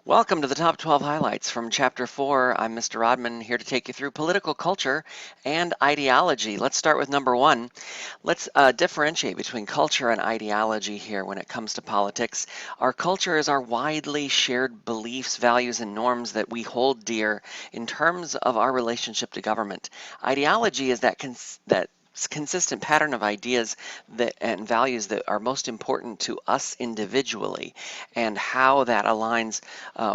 Welcome to the Top 12 Highlights from Chapter 4. I'm Mr. Rodman, here to take you through political culture and ideology. Let's start with number one. Let's differentiate between culture and ideology here when it comes to politics. Our culture is our widely shared beliefs, values, and norms that we hold dear in terms of our relationship to government. Ideology is that consistent pattern of ideas and values that are most important to us individually, and how that aligns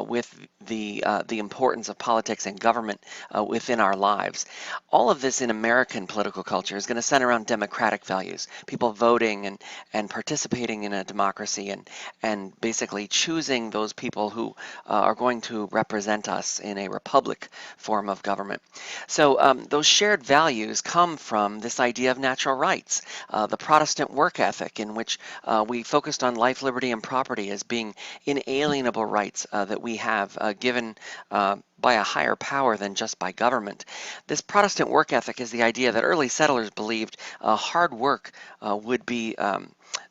with the importance of politics and government within our lives. All of this in American political culture is going to center around democratic values, people voting and participating in a democracy, and basically choosing those people who are going to represent us in a republic form of government. So those shared values come from this idea of natural rights, the Protestant work ethic, in which we focused on life, liberty, and property as being inalienable rights that we have given by a higher power than just by government. This Protestant work ethic is the idea that early settlers believed hard work would be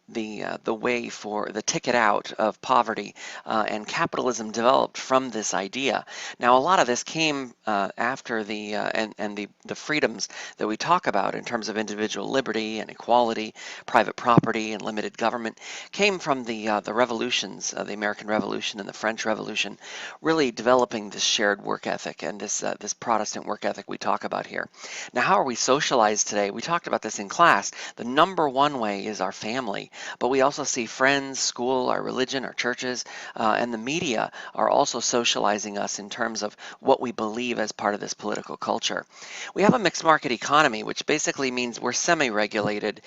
the way for the ticket out of poverty, and capitalism developed from this idea. Now, a lot of this came after the freedoms that we talk about in terms of individual liberty and equality, private property, and limited government came from the revolutions, the American Revolution and the French Revolution, really developing this shared work ethic and this Protestant work ethic we talk about here. Now, how are we socialized today? We talked about this in class. The number one way is our family. But we also see friends, school, our religion, our churches, and the media are also socializing us in terms of what we believe as part of this political culture. We have a mixed market economy, which basically means we're semi-regulated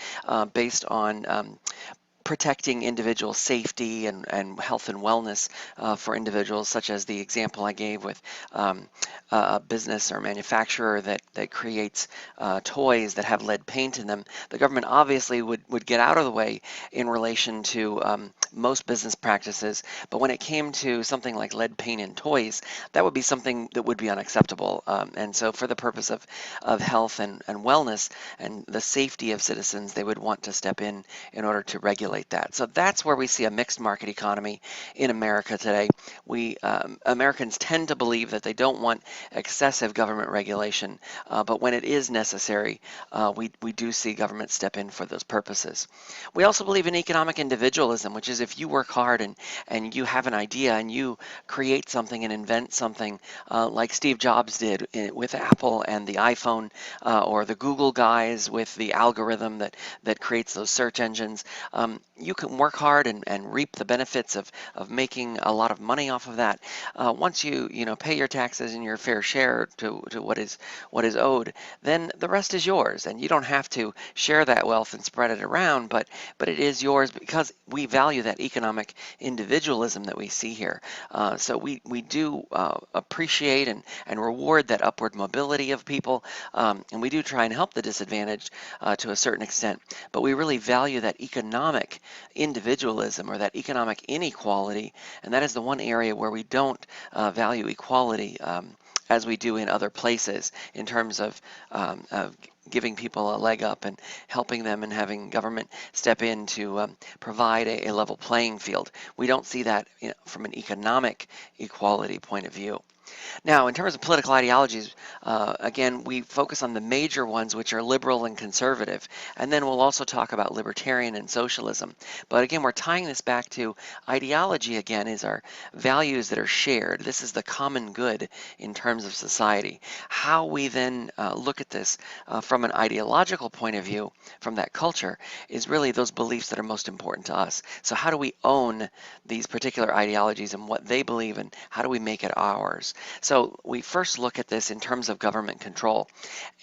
based on protecting individual safety and health and wellness for individuals, such as the example I gave with a business or manufacturer that creates toys that have lead paint in them. The government obviously would get out of the way in relation to most business practices, but when it came to something like lead paint in toys, that would be something that would be unacceptable. And so for the purpose of health and wellness and the safety of citizens, they would want to step in order to regulate that. So that's where we see a mixed market economy in America today. Americans tend to believe that they don't want excessive government regulation, but when it is necessary, we do see government step in for those purposes. We also believe in economic individualism, which is if you work hard and you have an idea and you create something and invent something like Steve Jobs did with Apple and the iPhone, or the Google guys with the algorithm that creates those search engines. You can work hard and reap the benefits of making a lot of money off of that. Once you pay your taxes and your fair share to what is owed, then the rest is yours, and you don't have to share that wealth and spread it around, but it is yours because we value that economic individualism that we see here. So we do appreciate and reward that upward mobility of people, and we do try and help the disadvantaged to a certain extent, but we really value that economic individualism or that economic inequality, and that is the one area where we don't value equality as we do in other places in terms of giving people a leg up and helping them and having government step in to provide a level playing field. We don't see that from an economic equality point of view. Now, in terms of political ideologies, again, we focus on the major ones, which are liberal and conservative, and then we'll also talk about libertarian and socialism. But again, we're tying this back to ideology again is our values that are shared. This is the common good in terms of society. How we then look at this from an ideological point of view, from that culture, is really those beliefs that are most important to us. So how do we own these particular ideologies and what they believe, and how do we make it ours? So we first look at this in terms of government control.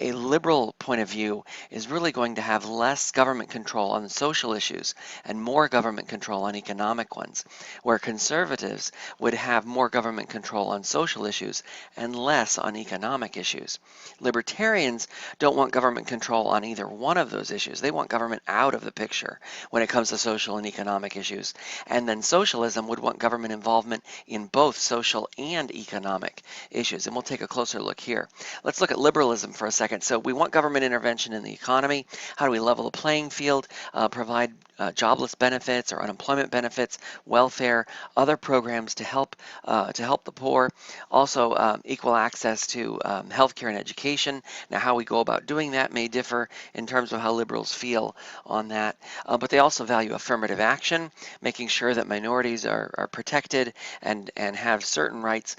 A liberal point of view is really going to have less government control on social issues and more government control on economic ones, where conservatives would have more government control on social issues and less on economic issues. Libertarians don't want government control on either one of those issues. They want government out of the picture when it comes to social and economic issues. And then socialism would want government involvement in both social and economic issues, and we'll take a closer look here. Let's look at liberalism for a second. So we want government intervention in the economy. How do we level the playing field, provide jobless benefits or unemployment benefits, welfare, other programs to help the poor. Also, equal access to healthcare and education. Now, how we go about doing that may differ in terms of how liberals feel on that, but they also value affirmative action, making sure that minorities are protected and have certain rights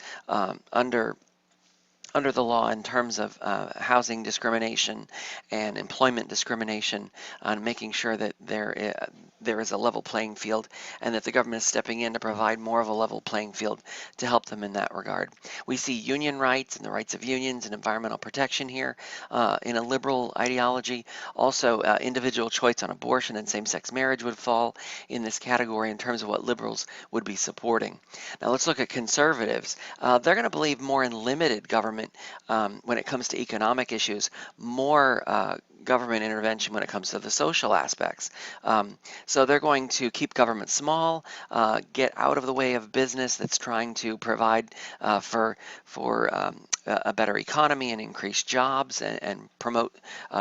under the law in terms of housing discrimination and employment discrimination, on making sure that there is a level playing field and that the government is stepping in to provide more of a level playing field to help them in that regard. We see union rights and the rights of unions and environmental protection here in a liberal ideology. Also, individual choice on abortion and same-sex marriage would fall in this category in terms of what liberals would be supporting. Now let's look at conservatives. They're going to believe more in limited government when it comes to economic issues, more government intervention when it comes to the social aspects. So they're going to keep government small, get out of the way of business that's trying to provide for a better economy and increase jobs and promote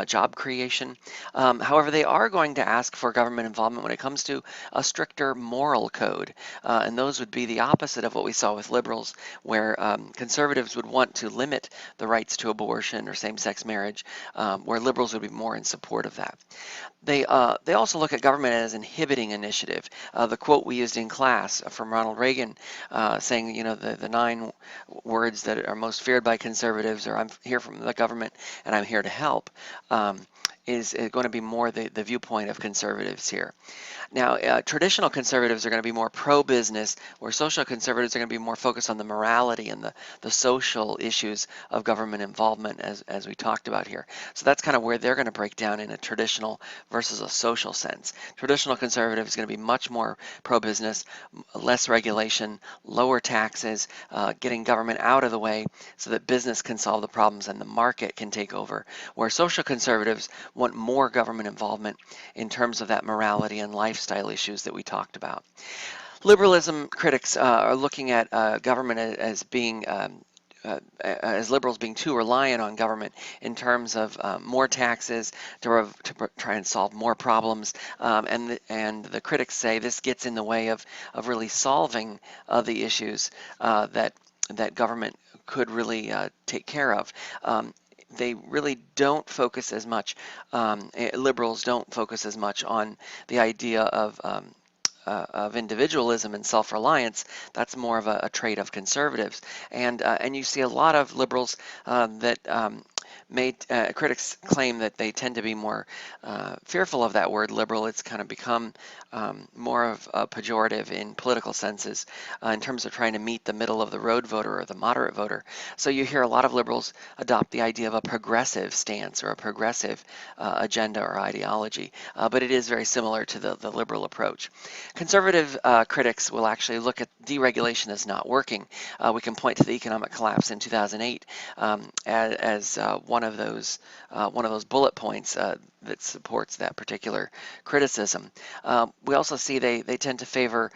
job creation. However, they are going to ask for government involvement when it comes to a stricter moral code, and those would be the opposite of what we saw with liberals, where conservatives would want to limit the rights to abortion or same-sex marriage, where liberals would be more in support of that. They also look at government as an inhibiting initiative. The quote we used in class from Ronald Reagan saying, you know, the 9 words that are most feared by conservatives are "I'm here from the government and I'm here to help," is going to be more the viewpoint of conservatives here. Now, traditional conservatives are going to be more pro-business, where social conservatives are going to be more focused on the morality and the social issues of government involvement, as we talked about here. So that's kind of where they're going to break down in a traditional versus a social sense. Traditional conservative is going to be much more pro-business, less regulation, lower taxes, getting government out of the way so that business can solve the problems and the market can take over, where social conservatives want more government involvement in terms of that morality and lifestyle issues that we talked about. Liberalism critics are looking at government as being as liberals being too reliant on government in terms of more taxes to try and solve more problems, and the critics say this gets in the way of really solving the issues that government could really take care of. They really don't focus as much, liberals don't focus as much on the idea of individualism and self-reliance. That's more of a trait of conservatives, and you see a lot of liberals that critics claim that they tend to be more fearful of that word liberal. It's kind of become more of a pejorative in political senses in terms of trying to meet the middle of the road voter or the moderate voter. So you hear a lot of liberals adopt the idea of a progressive stance or a progressive agenda or ideology, but it is very similar to the liberal approach. Conservative critics will actually look at deregulation as not working. We can point to the economic collapse in 2008 as one of those bullet points that supports that particular criticism. We also see they tend to favor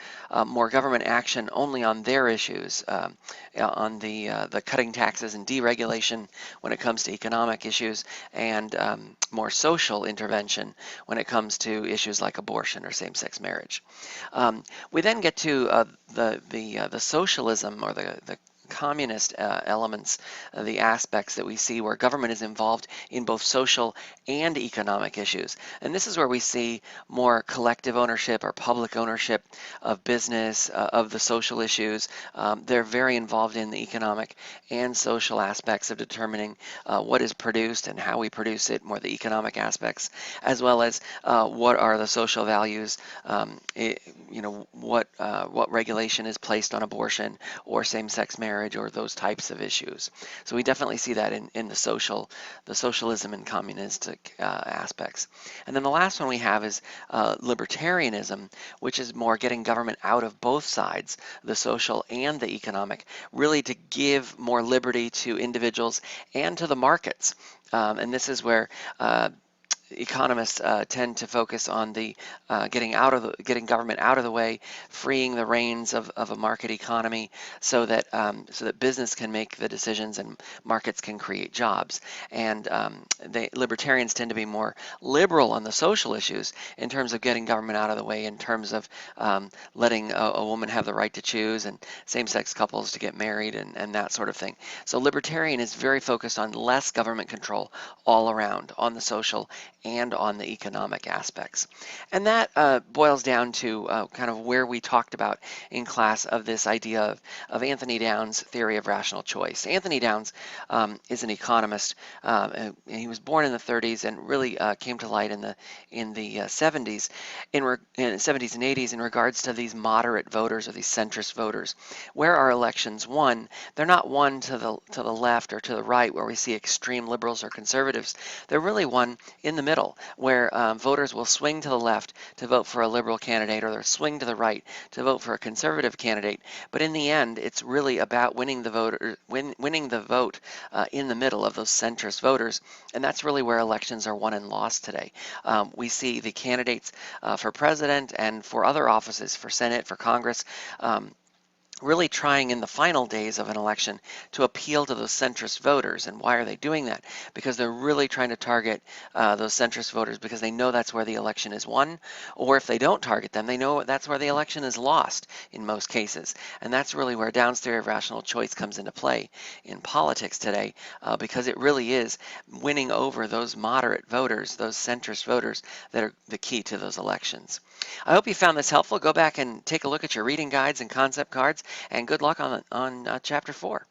more government action only on their issues, on the cutting taxes and deregulation when it comes to economic issues, and more social intervention when it comes to issues like abortion or same-sex marriage. We then get to the socialism or the communist elements, the aspects that we see where government is involved in both social and economic issues. And this is where we see more collective ownership or public ownership of business, of the social issues. They're very involved in the economic and social aspects of determining what is produced and how we produce it, more the economic aspects, as well as what are the social values, what regulation is placed on abortion or same-sex marriage or those types of issues. So we definitely see that in the socialism and communistic aspects. And then the last one we have is libertarianism, which is more getting government out of both sides, the social and the economic, really to give more liberty to individuals and to the markets. And this is where economists tend to focus on the getting government out of the way, freeing the reins of a market economy, so that business can make the decisions and markets can create jobs. And libertarians tend to be more liberal on the social issues in terms of getting government out of the way, in terms of letting a woman have the right to choose and same-sex couples to get married and that sort of thing. So libertarian is very focused on less government control all around on the social and on the economic aspects. And that boils down to kind of where we talked about in class of this idea of Anthony Downs' theory of rational choice. Anthony Downs is an economist, and he was born in the 30s and really came to light in the 70s, in the 70s and 80s in regards to these moderate voters or these centrist voters. Where are elections won? They're not won to the left or to the right where we see extreme liberals or conservatives. They're really won in the middle, where voters will swing to the left to vote for a liberal candidate, or they'll swing to the right to vote for a conservative candidate. But in the end, it's really about winning the vote in the middle of those centrist voters, and that's really where elections are won and lost today. We see the candidates for president and for other offices, for Senate, for Congress, really trying in the final days of an election to appeal to those centrist voters. And why are they doing that? Because they're really trying to target those centrist voters because they know that's where the election is won, or if they don't target them, they know that's where the election is lost in most cases. And that's really where Downs' theory of rational choice comes into play in politics today, because it really is winning over those moderate voters, those centrist voters, that are the key to those elections. I hope you found this helpful. Go back and take a look at your reading guides and concept cards, and good luck on Chapter 4.